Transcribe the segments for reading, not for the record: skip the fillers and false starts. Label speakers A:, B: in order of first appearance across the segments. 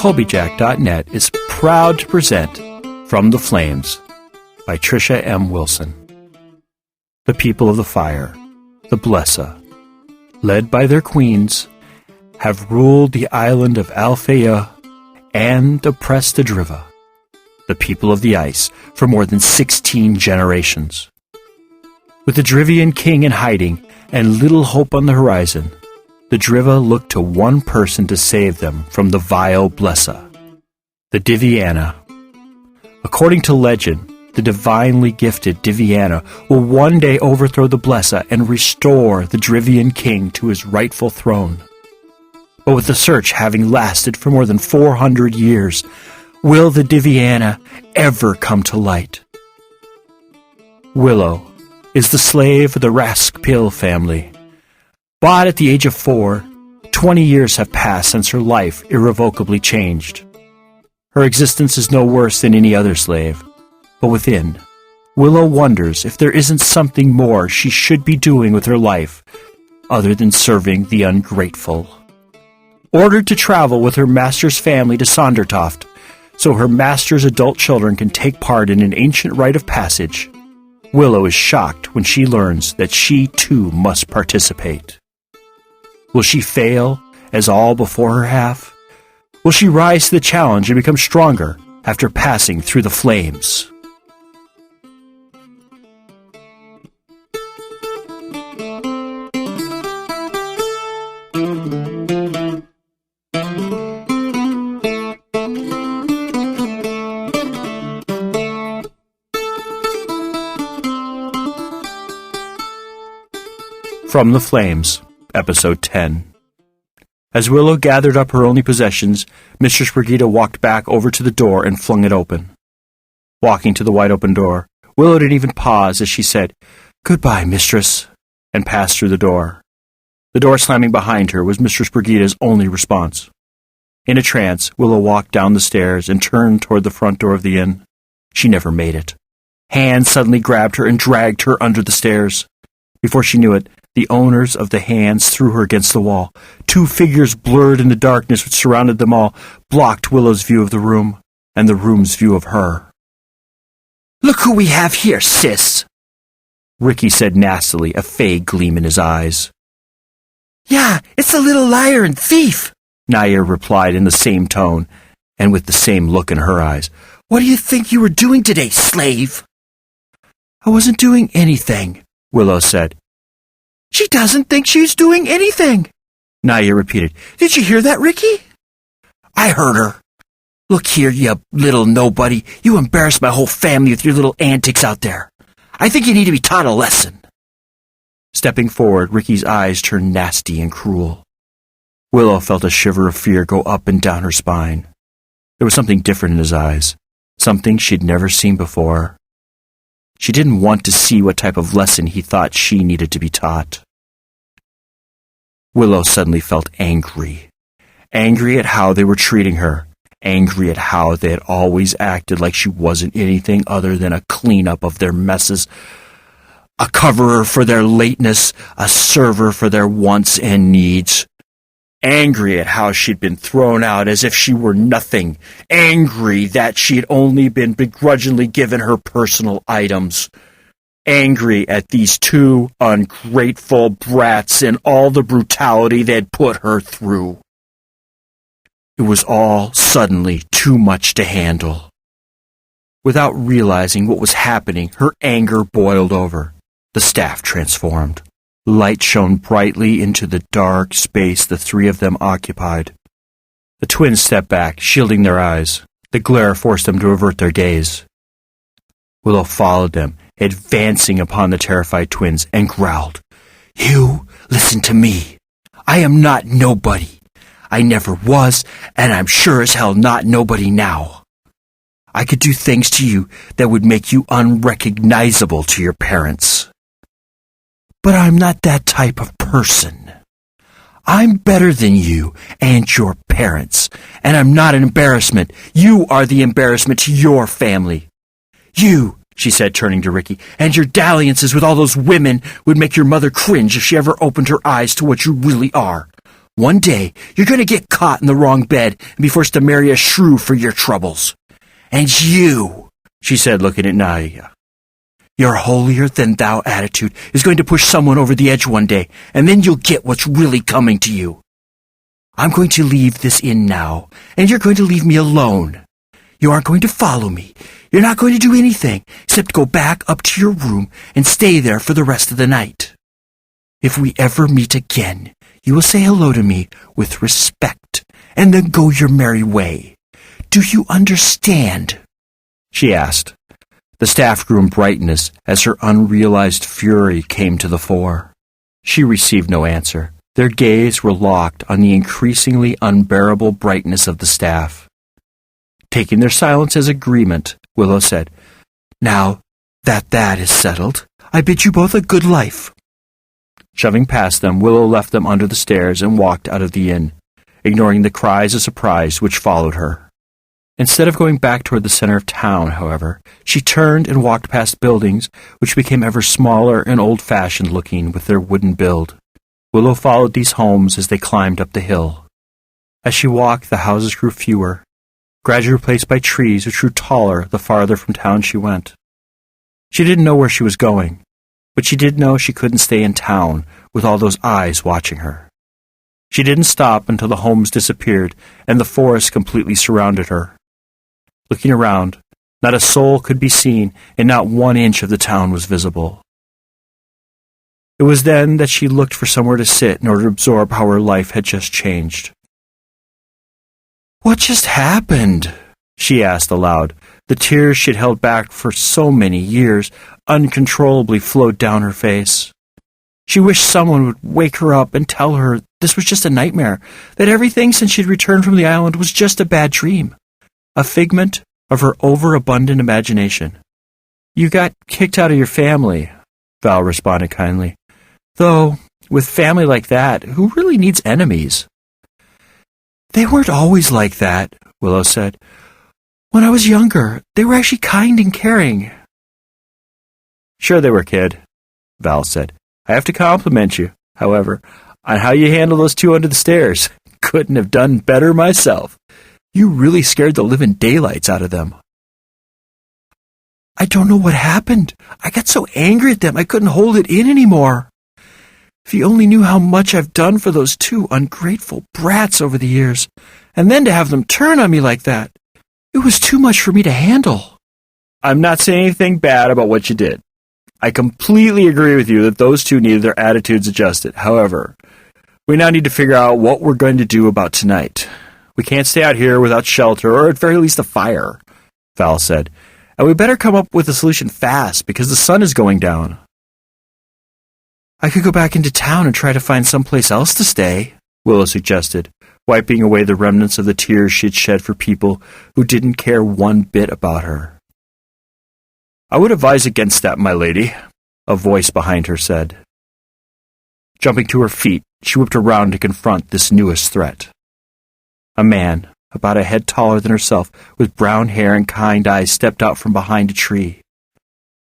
A: Colbyjack.net is proud to present From the Flames by Trisha M. Wilson. The people of the fire, the Blesa, led by their queens, have ruled the island of Alfeyju and oppressed the Driva, the people of the ice, for more than 16 generations. With the Drivian King in hiding and little hope on the horizon, the Driva looked to one person to save them from the vile Blesa, the Diviana. According to legend, the divinely gifted Diviana will one day overthrow the Blesa and restore the Drivian King to his rightful throne. But with the search having lasted for more than 400 years, will the Diviana ever come to light? Willow is the slave of the Raskpil family. But at the age of 4, 20 years have passed since her life irrevocably changed. Her existence is no worse than any other slave, but within, Willow wonders if there isn't something more she should be doing with her life other than serving the ungrateful. Ordered to travel with her master's family to Sondertoft, so her master's adult children can take part in an ancient rite of passage, Willow is shocked when she learns that she too must participate. Will she fail as all before her have? Will she rise to the challenge and become stronger after passing through the flames? From the Flames, Episode 10. As Willow gathered up her only possessions, Mistress Brigida walked back over to the door and flung it open. Walking to the wide-open door, Willow didn't even pause as she said, "Goodbye, Mistress," and passed through the door. The door slamming behind her was Mistress Brigida's only response. In a trance, Willow walked down the stairs and turned toward the front door of the inn. She never made it. Hands suddenly grabbed her and dragged her under the stairs. Before she knew it, the owners of the hands threw her against the wall. 2 figures blurred in the darkness which surrounded them all, blocked Willow's view of the room, and the room's view of her. "Look who we have here, sis," Ricky said nastily, a fey gleam in his eyes. "Yeah, it's the little liar and thief," Naya replied in the same tone, and with the same look in her eyes. "What do you think you were doing today, slave?" "I wasn't doing anything," Willow said. "She doesn't think she's doing anything," Naya repeated. "Did you hear that, Ricky?" "I heard her. Look here, you little nobody. You embarrassed my whole family with your little antics out there. I think you need to be taught a lesson." Stepping forward, Ricky's eyes turned nasty and cruel. Willow felt a shiver of fear go up and down her spine. There was something different in his eyes, something she'd never seen before. She didn't want to see what type of lesson he thought she needed to be taught. Willow suddenly felt angry. Angry at how they were treating her. Angry at how they had always acted like she wasn't anything other than a cleanup of their messes, a coverer for their lateness, a server for their wants and needs. Angry at how she'd been thrown out as if she were nothing. Angry that she'd only been begrudgingly given her personal items. Angry at these 2 ungrateful brats and all the brutality they'd put her through. It was all suddenly too much to handle. Without realizing what was happening, her anger boiled over. The staff transformed. Light shone brightly into the dark space the 3 of them occupied. The twins stepped back, shielding their eyes. The glare forced them to avert their gaze. Willow followed them, advancing upon the terrified twins, and growled, "You listen to me. I am not nobody. I never was, and I'm sure as hell not nobody now. I could do things to you that would make you unrecognizable to your parents. But I'm not that type of person. I'm better than you and your parents, and I'm not an embarrassment. You are the embarrassment to your family. You," she said, turning to Ricky, "and your dalliances with all those women would make your mother cringe if she ever opened her eyes to what you really are. One day, you're going to get caught in the wrong bed and be forced to marry a shrew for your troubles. And you, she said, looking at Nadia, your holier-than-thou attitude is going to push someone over the edge one day, and then you'll get what's really coming to you. I'm going to leave this inn now, and you're going to leave me alone. You aren't going to follow me. You're not going to do anything except go back up to your room and stay there for the rest of the night. If we ever meet again, you will say hello to me with respect, and then go your merry way. Do you understand? She asked. The staff grew in brightness as her unrealized fury came to the fore. She received no answer. Their gaze were locked on the increasingly unbearable brightness of the staff. Taking their silence as agreement, Willow said, Now that is settled, I bid you both a good life. Shoving past them, Willow left them under the stairs and walked out of the inn, ignoring the cries of surprise which followed her. Instead of going back toward the center of town, however, she turned and walked past buildings which became ever smaller and old-fashioned looking with their wooden build. Willow followed these homes as they climbed up the hill. As she walked, the houses grew fewer, gradually replaced by trees which grew taller the farther from town she went. She didn't know where she was going, but she did know she couldn't stay in town with all those eyes watching her. She didn't stop until the homes disappeared and the forest completely surrounded her. Looking around, not a soul could be seen, and not 1 inch of the town was visible. It was then that she looked for somewhere to sit in order to absorb how her life had just changed. "What just happened?" she asked aloud. The tears she had held back for so many years uncontrollably flowed down her face. She wished someone would wake her up and tell her this was just a nightmare, that everything since she'd returned from the island was just a bad dream, a figment of her overabundant imagination. "You got kicked out of your family," Val responded kindly. "Though, with family like that, who really needs enemies?" "They weren't always like that," Willow said. "When I was younger, they were actually kind and caring." "Sure they were, kid," Val said. "I have to compliment you, however, on how you handled those two under the stairs. Couldn't have done better myself. You really scared the living daylights out of them." "I don't know what happened. I got so angry at them I couldn't hold it in anymore. If you only knew how much I've done for those two ungrateful brats over the years, and then to have them turn on me like that. It was too much for me to handle." "I'm not saying anything bad about what you did. I completely agree with you that those two needed their attitudes adjusted. However, we now need to figure out what we're going to do about tonight. We can't stay out here without shelter, or at very least a fire," Val said. "And we better come up with a solution fast, because the sun is going down." "I could go back into town and try to find someplace else to stay," Willow suggested, wiping away the remnants of the tears she had shed for people who didn't care one bit about her. "I would advise against that, my lady," a voice behind her said. Jumping to her feet, she whipped around to confront this newest threat. A man, about a head taller than herself, with brown hair and kind eyes, stepped out from behind a tree.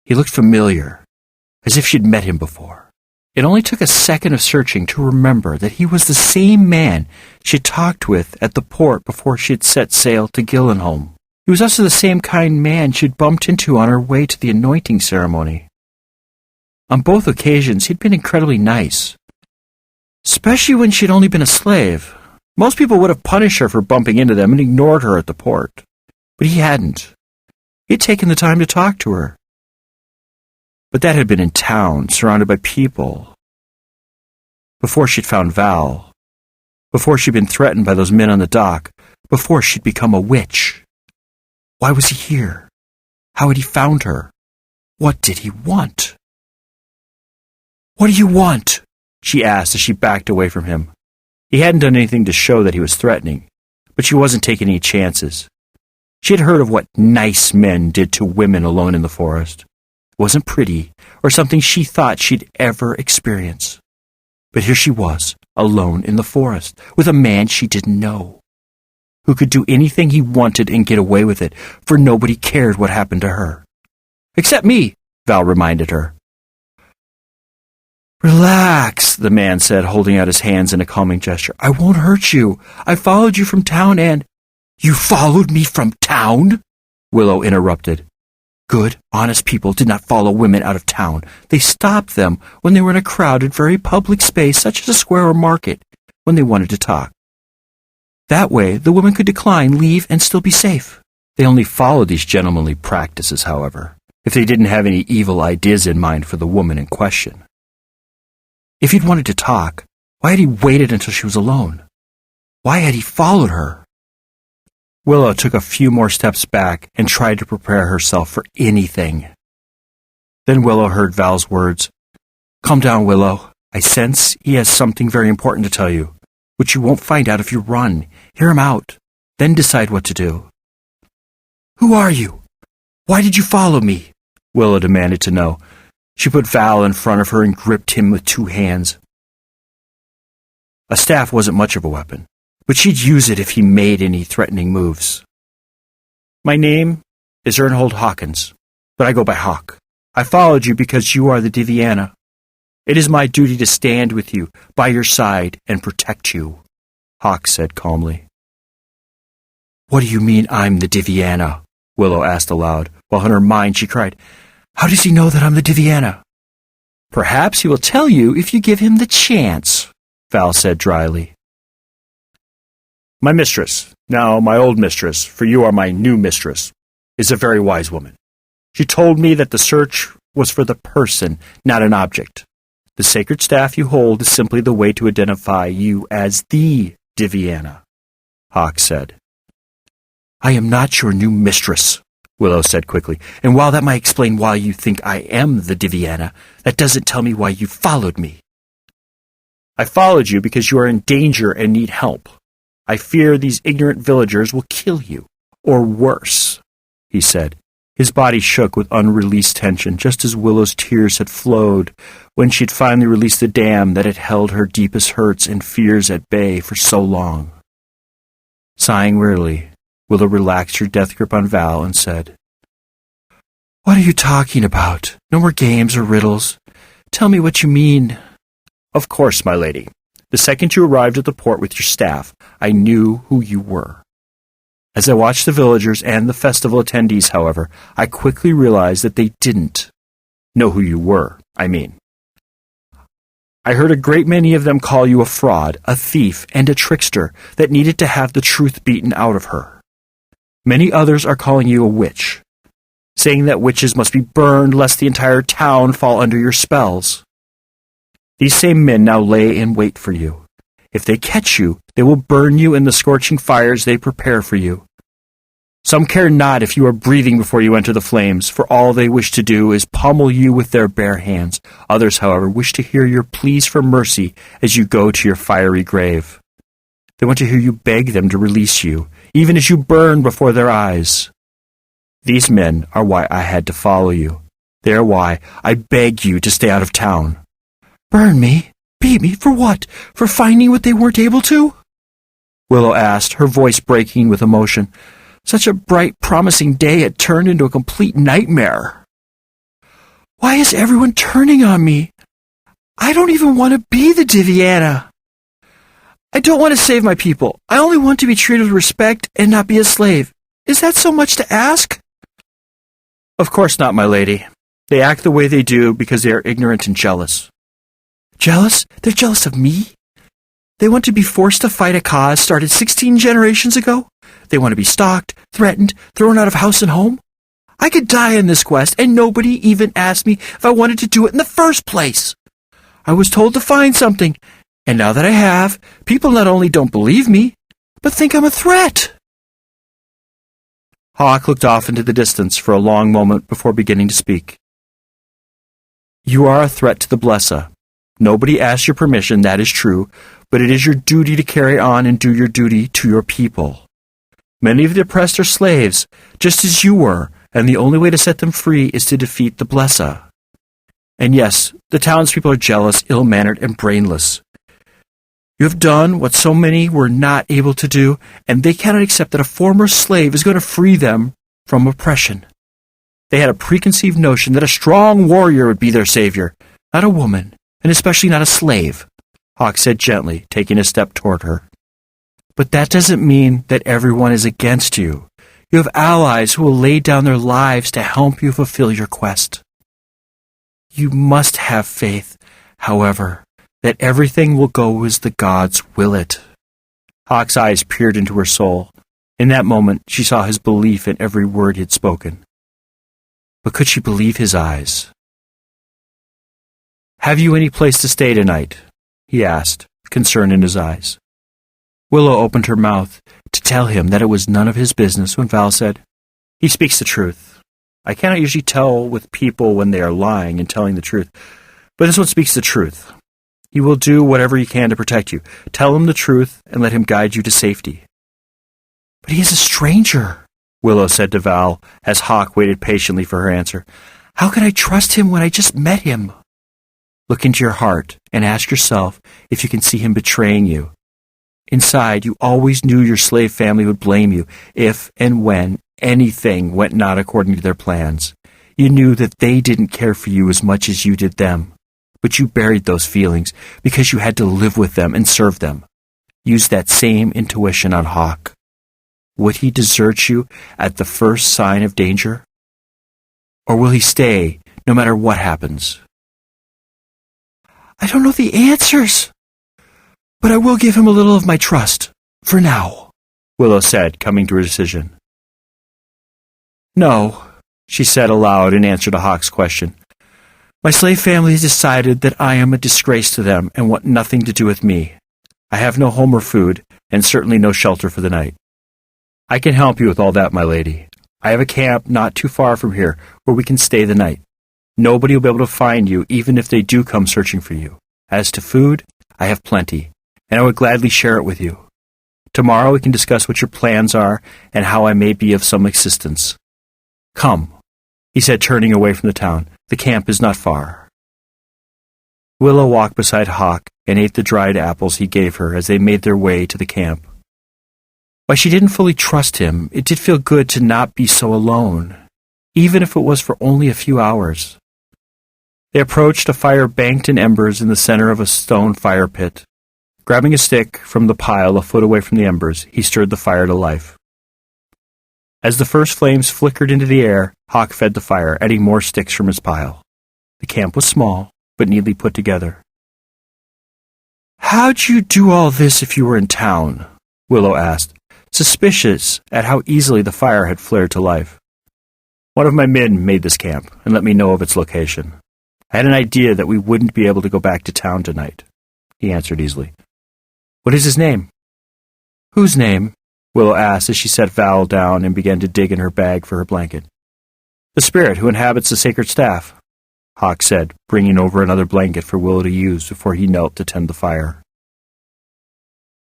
A: He looked familiar, as if she'd met him before. It only took a second of searching to remember that he was the same man she had talked with at the port before she had set sail to Gillenholm. He was also the same kind man she'd bumped into on her way to the anointing ceremony. On both occasions, he'd been incredibly nice, especially when she'd only been a slave. Most people would have punished her for bumping into them and ignored her at the port, but he hadn't. He'd taken the time to talk to her. But that had been in town, surrounded by people. Before she'd found Val. Before she'd been threatened by those men on the dock. Before she'd become a witch. Why was he here? How had he found her? What did he want? "What do you want?" she asked as she backed away from him. He hadn't done anything to show that he was threatening, but she wasn't taking any chances. She had heard of what nice men did to women alone in the forest. It wasn't pretty, or something she thought she'd ever experience. But here she was, alone in the forest, with a man she didn't know, who could do anything he wanted and get away with it, for nobody cared what happened to her. "Except me," Val reminded her. Relax, the man said, holding out his hands in a calming gesture. I won't hurt you. I followed you from town and— You followed me from town? Willow interrupted. Good, honest people did not follow women out of town. They stopped them when they were in a crowded, very public space such as a square or market, when they wanted to talk. That way, the women could decline, leave, and still be safe. They only followed these gentlemanly practices, however, if they didn't have any evil ideas in mind for the woman in question. If he'd wanted to talk, why had he waited until she was alone? Why had he followed her? Willow took a few more steps back and tried to prepare herself for anything. Then Willow heard Val's words. Calm down, Willow. I sense he has something very important to tell you, which you won't find out if you run. Hear him out, then decide what to do. Who are you? Why did you follow me? Willow demanded to know. She put Val in front of her and gripped him with 2 hands. A staff wasn't much of a weapon, but she'd use it if he made any threatening moves. My name is Ernhold Hawkins, but I go by Hawk. I followed you because you are the Diviana. It is my duty to stand with you, by your side, and protect you, Hawk said calmly. What do you mean I'm the Diviana? Willow asked aloud, while in her mind she cried, How does he know that I'm the Diviana? Perhaps he will tell you if you give him the chance, Val said dryly. My mistress, now my old mistress, for you are my new mistress, is a very wise woman. She told me that the search was for the person, not an object. The sacred staff you hold is simply the way to identify you as the Diviana, Hawk said. I am not your new mistress, Willow said quickly, and while that might explain why you think I am the Diviana, that doesn't tell me why you followed me. I followed you because you are in danger and need help. I fear these ignorant villagers will kill you, or worse, he said. His body shook with unreleased tension, just as Willow's tears had flowed when she'd finally released the dam that had held her deepest hurts and fears at bay for so long. Sighing wearily, Willow relaxed her death grip on Val and said, What are you talking about? No more games or riddles. Tell me what you mean. Of course, my lady. The second you arrived at the port with your staff, I knew who you were. As I watched the villagers and the festival attendees, however, I quickly realized that they didn't know who you were, I heard a great many of them call you a fraud, a thief, and a trickster that needed to have the truth beaten out of her. Many others are calling you a witch, saying that witches must be burned lest the entire town fall under your spells. These same men now lay in wait for you. If they catch you, they will burn you in the scorching fires they prepare for you. Some care not if you are breathing before you enter the flames, for all they wish to do is pummel you with their bare hands. Others, however, wish to hear your pleas for mercy as you go to your fiery grave. They want to hear you beg them to release you, even as you burn before their eyes. These men are why I had to follow you. They are why I beg you to stay out of town. Burn me? Beat me? For what? For finding what they weren't able to? Willow asked, her voice breaking with emotion. Such a bright, promising day had turned into a complete nightmare. Why is everyone turning on me? I don't even want to be the Diviana. I don't want to save my people. I only want to be treated with respect and not be a slave. Is that so much to ask? Of course not, my lady. They act the way they do because they are ignorant and jealous. Jealous? They're jealous of me? They want to be forced to fight a cause started 16 generations ago? They want to be stalked, threatened, thrown out of house and home? I could die in this quest, and nobody even asked me if I wanted to do it in the first place. I was told to find something, and now that I have, people not only don't believe me, but think I'm a threat. Hawk looked off into the distance for a long moment before beginning to speak. You are a threat to the Blesa. Nobody asked your permission, that is true, but it is your duty to carry on and do your duty to your people. Many of the oppressed are slaves, just as you were, and the only way to set them free is to defeat the Blesa. And yes, the townspeople are jealous, ill-mannered, and brainless. You have done what so many were not able to do, and they cannot accept that a former slave is going to free them from oppression. They had a preconceived notion that a strong warrior would be their savior, not a woman, and especially not a slave, Hawk said gently, taking a step toward her. But that doesn't mean that everyone is against you. You have allies who will lay down their lives to help you fulfill your quest. You must have faith, however, that everything will go as the gods will it. Hawk's eyes peered into her soul. In that moment, she saw his belief in every word he had spoken. But could she believe his eyes? "Have you any place to stay tonight?" he asked, concern in his eyes. Willow opened her mouth to tell him that it was none of his business when Val said, "He speaks the truth. I cannot usually tell with people when they are lying and telling the truth, but this one speaks the truth. He will do whatever he can to protect you. Tell him the truth and let him guide you to safety." "But he is a stranger," Willow said to Val as Hawk waited patiently for her answer. "How can I trust him when I just met him?" "Look into your heart and ask yourself if you can see him betraying you. Inside, you always knew your slave family would blame you if and when anything went not according to their plans. You knew that they didn't care for you as much as you did them, but you buried those feelings because you had to live with them and serve them. Use that same intuition on Hawk. Would he desert you at the first sign of danger? Or will he stay no matter what happens?" "I don't know the answers, but I will give him a little of my trust, for now," Willow said, coming to her decision. "No," she said aloud in answer to Hawk's question. "My slave family has decided that I am a disgrace to them and want nothing to do with me. I have no home or food, and certainly no shelter for the night. I can help you with all that, my lady. I have a camp not too far from here where we can stay the night. Nobody will be able to find you even if they do come searching for you. As to food, I have plenty, and I would gladly share it with you. Tomorrow we can discuss what your plans are and how I may be of some assistance. Come," he said, turning away from the town. "The camp is not far." Willow walked beside Hawk and ate the dried apples he gave her as they made their way to the camp. While she didn't fully trust him, it did feel good to not be so alone, even if it was for only a few hours. They approached a fire banked in embers in the center of a stone fire pit. Grabbing a stick from the pile a foot away from the embers, he stirred the fire to life. As the first flames flickered into the air, Hawk fed the fire, adding more sticks from his pile. The camp was small, but neatly put together. "How'd you do all this if you were in town?" Willow asked, suspicious at how easily the fire had flared to life. "One of my men made this camp and let me know of its location. I had an idea that we wouldn't be able to go back to town tonight," he answered easily. "What is his name?" "Whose name?" Willow asked as she set Val down and began to dig in her bag for her blanket. "The spirit who inhabits the sacred staff," Hawk said, bringing over another blanket for Willow to use before he knelt to tend the fire.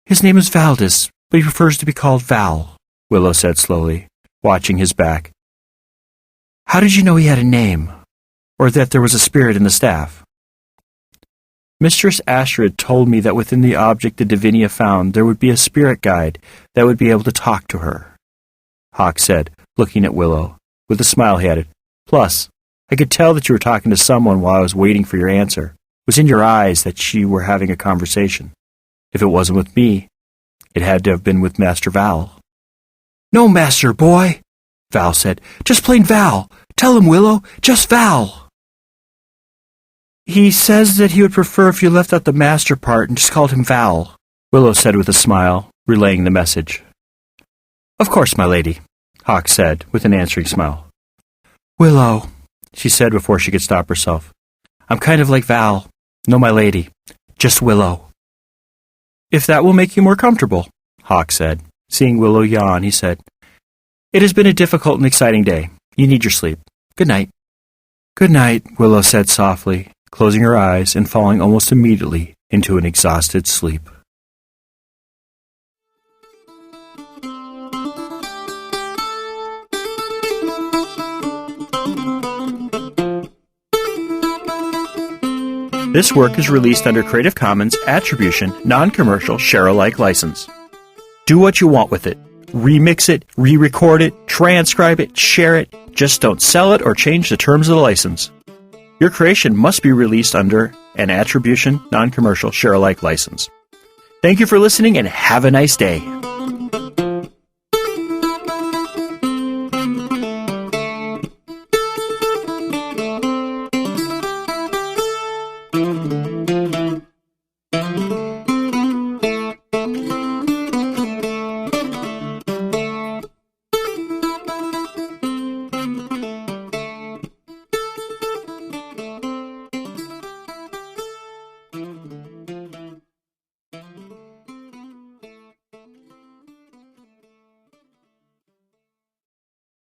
A: "His name is Valdis, but he prefers to be called Val," Willow said slowly, watching his back. "How did you know he had a name, or that there was a spirit in the staff?" "Mistress Astrid told me that within the object the Diviana found there would be a spirit guide that would be able to talk to her," Hawk said, looking at Willow. With a smile he added, "Plus, I could tell that you were talking to someone while I was waiting for your answer. It was in your eyes that you were having a conversation. If it wasn't with me, it had to have been with Master Val." "No, Master, boy," Val said. "Just plain Val. Tell him, Willow, just Val." "He says that he would prefer if you left out the master part and just called him Val," Willow said with a smile, relaying the message. "Of course, my lady," Hawk said with an answering smile. "Willow," she said before she could stop herself. "I'm kind of like Val. No, my lady, just Willow." "If that will make you more comfortable," Hawk said. Seeing Willow yawn, he said, "It has been a difficult and exciting day. You need your sleep. Good night." "Good night," Willow said softly, closing her eyes and falling almost immediately into an exhausted sleep. This work is released under Creative Commons Attribution, Non-Commercial, Share-alike license. Do what you want with it. Remix it, re-record it, transcribe it, share it. Just don't sell it or change the terms of the license. Your creation must be released under an attribution, non-commercial, share-alike license. Thank you for listening and have a nice day.